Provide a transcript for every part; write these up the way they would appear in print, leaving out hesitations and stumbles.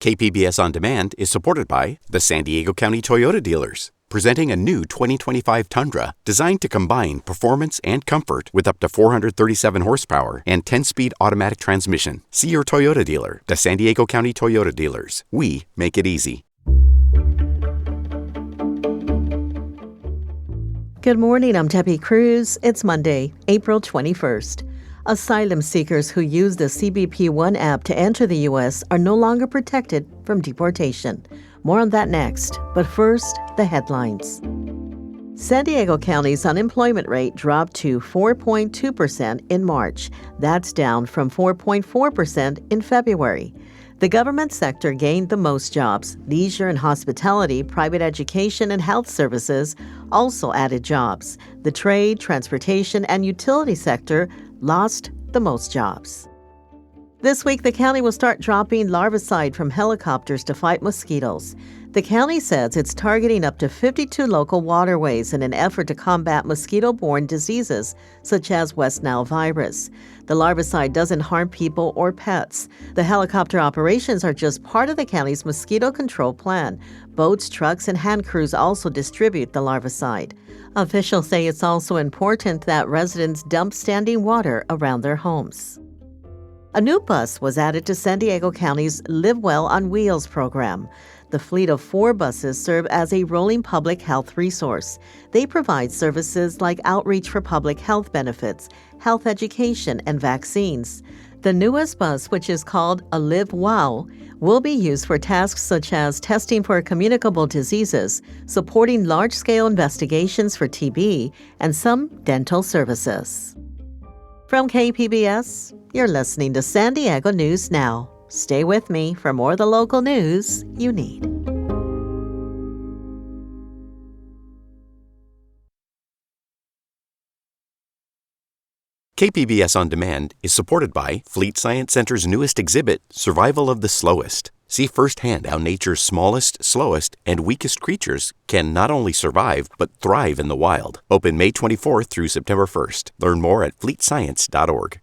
KPBS On Demand is supported by the San Diego County Toyota dealers, presenting a new 2025 Tundra designed to combine performance and comfort with up to 437 horsepower and 10-speed automatic transmission. See your Toyota dealer, the San Diego County Toyota dealers. We make it easy. Good morning, I'm Debbie Cruz. It's Monday, April 21st. Asylum seekers who use the CBP One app to enter the U.S. are no longer protected from deportation. More on that next, but first, the headlines. San Diego County's unemployment rate dropped to 4.2% in March. That's down from 4.4% in February. The government sector gained the most jobs. Leisure and hospitality, private education, and health services also added jobs. The trade, transportation, and utility sector lost the most jobs. This week, the county will start dropping larvicide from helicopters to fight mosquitoes. The county says it's targeting up to 52 local waterways in an effort to combat mosquito-borne diseases such as West Nile virus. The larvicide doesn't harm people or pets. The helicopter operations are just part of the county's mosquito control plan. Boats, trucks, and hand crews also distribute the larvicide. Officials say it's also important that residents dump standing water around their homes. A new bus was added to San Diego County's Live Well on Wheels program. The fleet of 4 buses serve as a rolling public health resource. They provide services like outreach for public health benefits, health education, and vaccines. The newest bus, which is called a Live Well, will be used for tasks such as testing for communicable diseases, supporting large-scale investigations for TB, and some dental services. From KPBS, you're listening to San Diego News Now. Stay with me for more of the local news you need. KPBS On Demand is supported by Fleet Science Center's newest exhibit, Survival of the Slowest. See firsthand how nature's smallest, slowest, and weakest creatures can not only survive, but thrive in the wild. Open May 24th through September 1st. Learn more at fleetscience.org.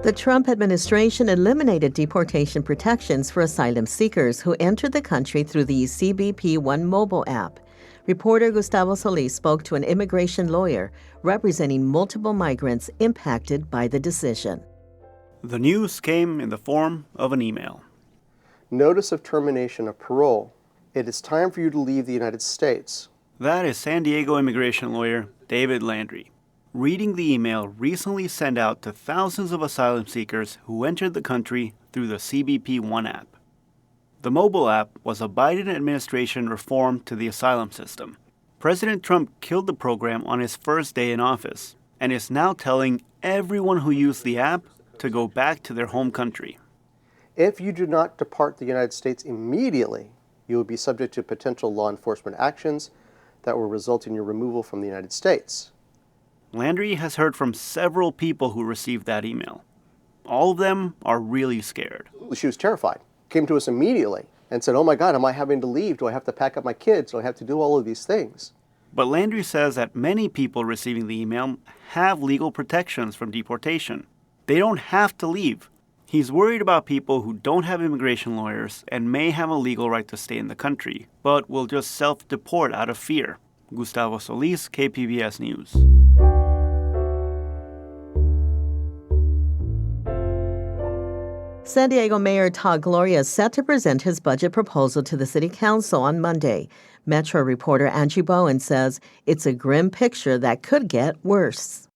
The Trump administration eliminated deportation protections for asylum seekers who entered the country through the CBP One mobile app. Reporter Gustavo Solis spoke to an immigration lawyer representing multiple migrants impacted by the decision. The news came in the form of an email. Notice of termination of parole. It is time for you to leave the United States. That is San Diego immigration lawyer David Landry, reading the email recently sent out to thousands of asylum seekers who entered the country through the CBP One app. The mobile app was a Biden administration reform to the asylum system. President Trump killed the program on his first day in office and is now telling everyone who used the app to go back to their home country. If you do not depart the United States immediately, you will be subject to potential law enforcement actions that will result in your removal from the United States. Landry has heard from several people who received that email. All of them are really scared. She was terrified. Came to us immediately and said, oh my God, am I having to leave? Do I have to pack up my kids? Do I have to do all of these things? But Landry says that many people receiving the email have legal protections from deportation. They don't have to leave. He's worried about people who don't have immigration lawyers and may have a legal right to stay in the country, but will just self-deport out of fear. Gustavo Solis, KPBS News. San Diego Mayor Todd Gloria is set to present his budget proposal to the City Council on Monday. Metro reporter Angie Bowen says it's a grim picture that could get worse.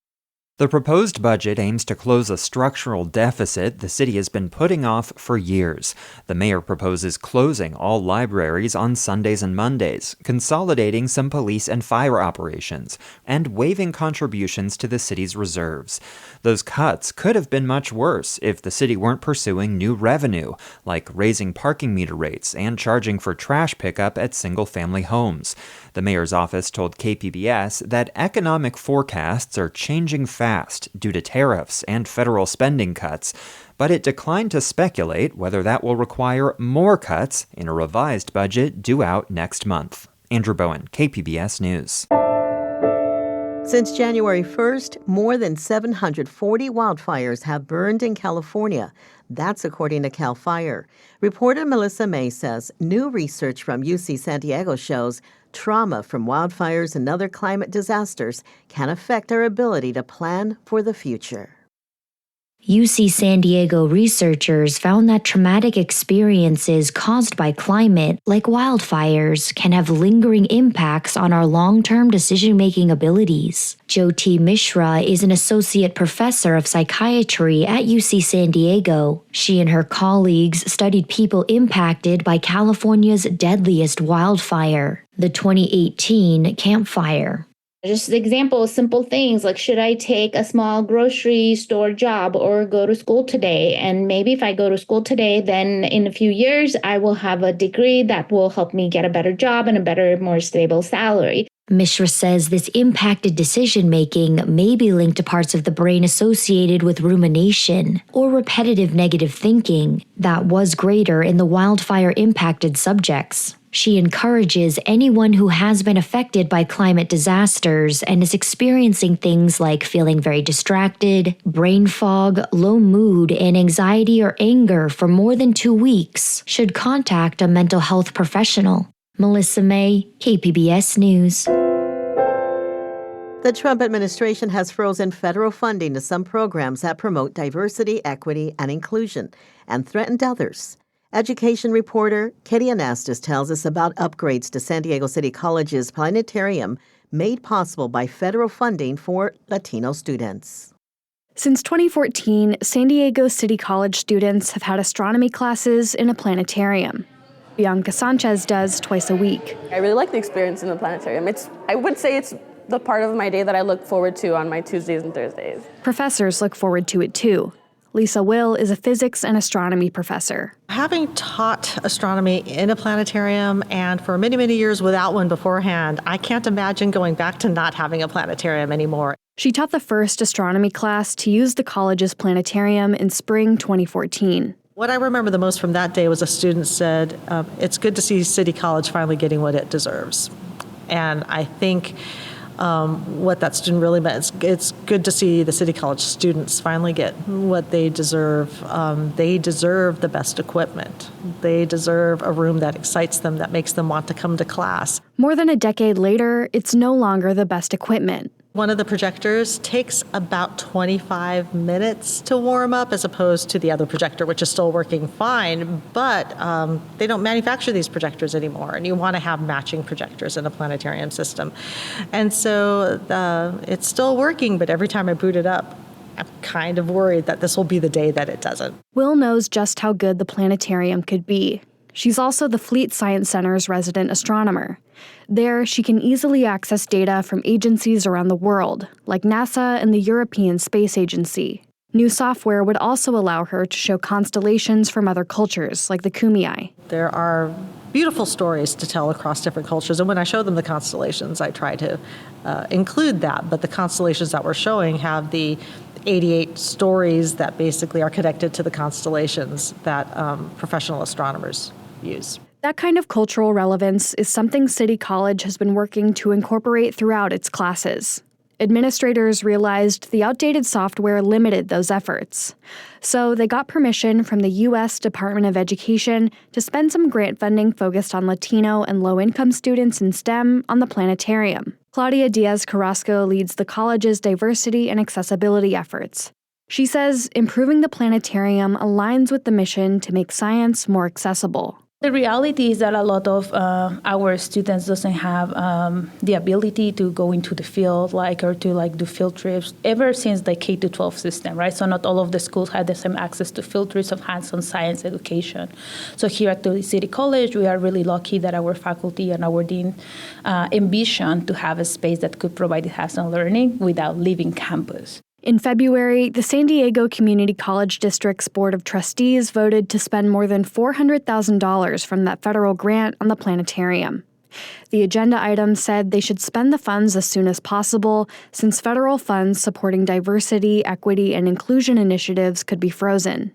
The proposed budget aims to close a structural deficit the city has been putting off for years. The mayor proposes closing all libraries on Sundays and Mondays, consolidating some police and fire operations, and waiving contributions to the city's reserves. Those cuts could have been much worse if the city weren't pursuing new revenue, like raising parking meter rates and charging for trash pickup at single-family homes. The mayor's office told KPBS that economic forecasts are changing fast due to tariffs and federal spending cuts, but it declined to speculate whether that will require more cuts in a revised budget due out next month. Andrew Bowen, KPBS News. Since January 1st, more than 740 wildfires have burned in California. That's according to CAL FIRE. Reporter Melissa May says new research from UC San Diego shows trauma from wildfires and other climate disasters can affect our ability to plan for the future. UC San Diego researchers found that traumatic experiences caused by climate, like wildfires, can have lingering impacts on our long-term decision-making abilities. Jyoti Mishra is an associate professor of psychiatry at UC San Diego. She and her colleagues studied people impacted by California's deadliest wildfire, the 2018 Camp Fire. Just the example, simple things like, should I take a small grocery store job or go to school today? And maybe if I go to school today, then in a few years, I will have a degree that will help me get a better job and a better, more stable salary. Mishra says this impacted decision-making may be linked to parts of the brain associated with rumination or repetitive negative thinking that was greater in the wildfire-impacted subjects. She encourages anyone who has been affected by climate disasters and is experiencing things like feeling very distracted, brain fog, low mood, and anxiety or anger for more than 2 weeks should contact a mental health professional. Melissa May, KPBS News. The Trump administration has frozen federal funding to some programs that promote diversity, equity, and inclusion, and threatened others. Education reporter Katie Anastas tells us about upgrades to San Diego City College's planetarium made possible by federal funding for Latino students. Since 2014, San Diego City College students have had astronomy classes in a planetarium. Bianca Sanchez does twice a week. I really like the experience in the planetarium. I would say it's the part of my day that I look forward to on my Tuesdays and Thursdays. Professors look forward to it too. Lisa Will is a physics and astronomy professor. Having taught astronomy in a planetarium and for many, many years without one beforehand, I can't imagine going back to not having a planetarium anymore. She taught the first astronomy class to use the college's planetarium in spring 2014. What I remember the most from that day was a student said, it's good to see City College finally getting what it deserves. And I think what that student really meant, it's good to see the City College students finally get what they deserve. They deserve the best equipment. They deserve a room that excites them, that makes them want to come to class. More than a decade later, it's no longer the best equipment. One of the projectors takes about 25 minutes to warm up as opposed to the other projector, which is still working fine, but they don't manufacture these projectors anymore, and you want to have matching projectors in a planetarium system. And so it's still working, but every time I boot it up, I'm kind of worried that this will be the day that it doesn't. Will knows just how good the planetarium could be. She's also the Fleet Science Center's resident astronomer. There, she can easily access data from agencies around the world, like NASA and the European Space Agency. New software would also allow her to show constellations from other cultures, like the Kumeyaay. There are beautiful stories to tell across different cultures, and when I show them the constellations, I try to include that. But the constellations that we're showing have the 88 stories that basically are connected to the constellations that professional astronomers use. That kind of cultural relevance is something City College has been working to incorporate throughout its classes. Administrators realized the outdated software limited those efforts. So they got permission from the U.S. Department of Education to spend some grant funding focused on Latino and low-income students in STEM on the planetarium. Claudia Diaz Carrasco leads the college's diversity and accessibility efforts. She says improving the planetarium aligns with the mission to make science more accessible. The reality is that a lot of our students doesn't have the ability to go into the field, or to do field trips, ever since the K-12 system, right? So not all of the schools had the same access to field trips of hands-on science education. So here at the City College, we are really lucky that our faculty and our dean envisioned to have a space that could provide hands-on learning without leaving campus. In February, the San Diego Community College District's Board of Trustees voted to spend more than $400,000 from that federal grant on the planetarium. The agenda item said they should spend the funds as soon as possible, since federal funds supporting diversity, equity, and inclusion initiatives could be frozen.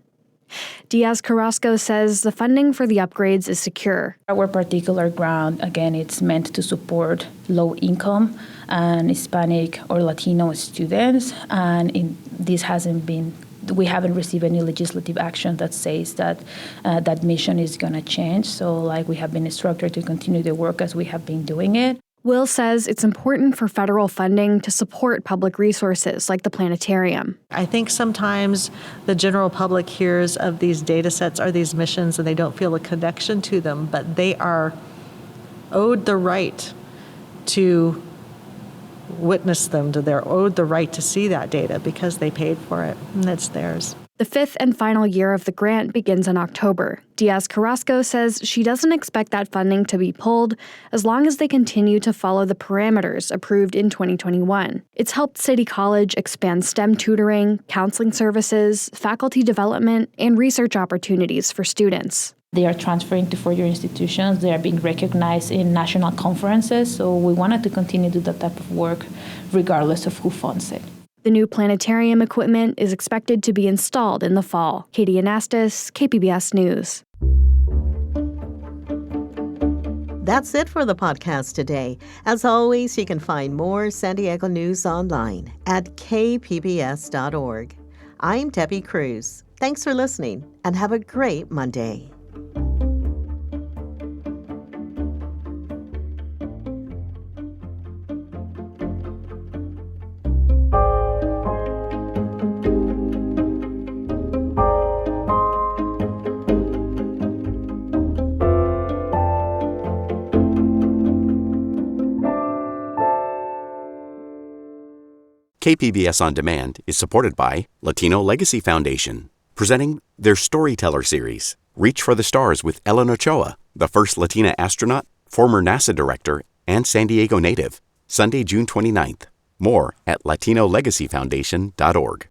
Diaz-Carrasco says the funding for the upgrades is secure. Our particular grant, again, it's meant to support low-income and Hispanic or Latino students, and we haven't received any legislative action that says that that mission is going to change. So, we have been instructed to continue the work as we have been doing it. Will says it's important for federal funding to support public resources like the planetarium. I think sometimes the general public hears of these data sets or these missions and they don't feel a connection to them, but they are owed the right to witness them, they're owed the right to see that data because they paid for it, and it's theirs. The fifth and final year of the grant begins in October. Diaz-Carrasco says she doesn't expect that funding to be pulled as long as they continue to follow the parameters approved in 2021. It's helped City College expand STEM tutoring, counseling services, faculty development, and research opportunities for students. They are transferring to further institutions. They are being recognized in national conferences. So we wanted to continue to do that type of work regardless of who funds it. The new planetarium equipment is expected to be installed in the fall. Katie Anastas, KPBS News. That's it for the podcast today. As always, you can find more San Diego news online at kpbs.org. I'm Debbie Cruz. Thanks for listening and have a great Monday. KPBS On Demand is supported by Latino Legacy Foundation, presenting their Storyteller series, Reach for the Stars with Ellen Ochoa, the first Latina astronaut, former NASA director, and San Diego native, Sunday, June 29th. More at latinolegacyfoundation.org.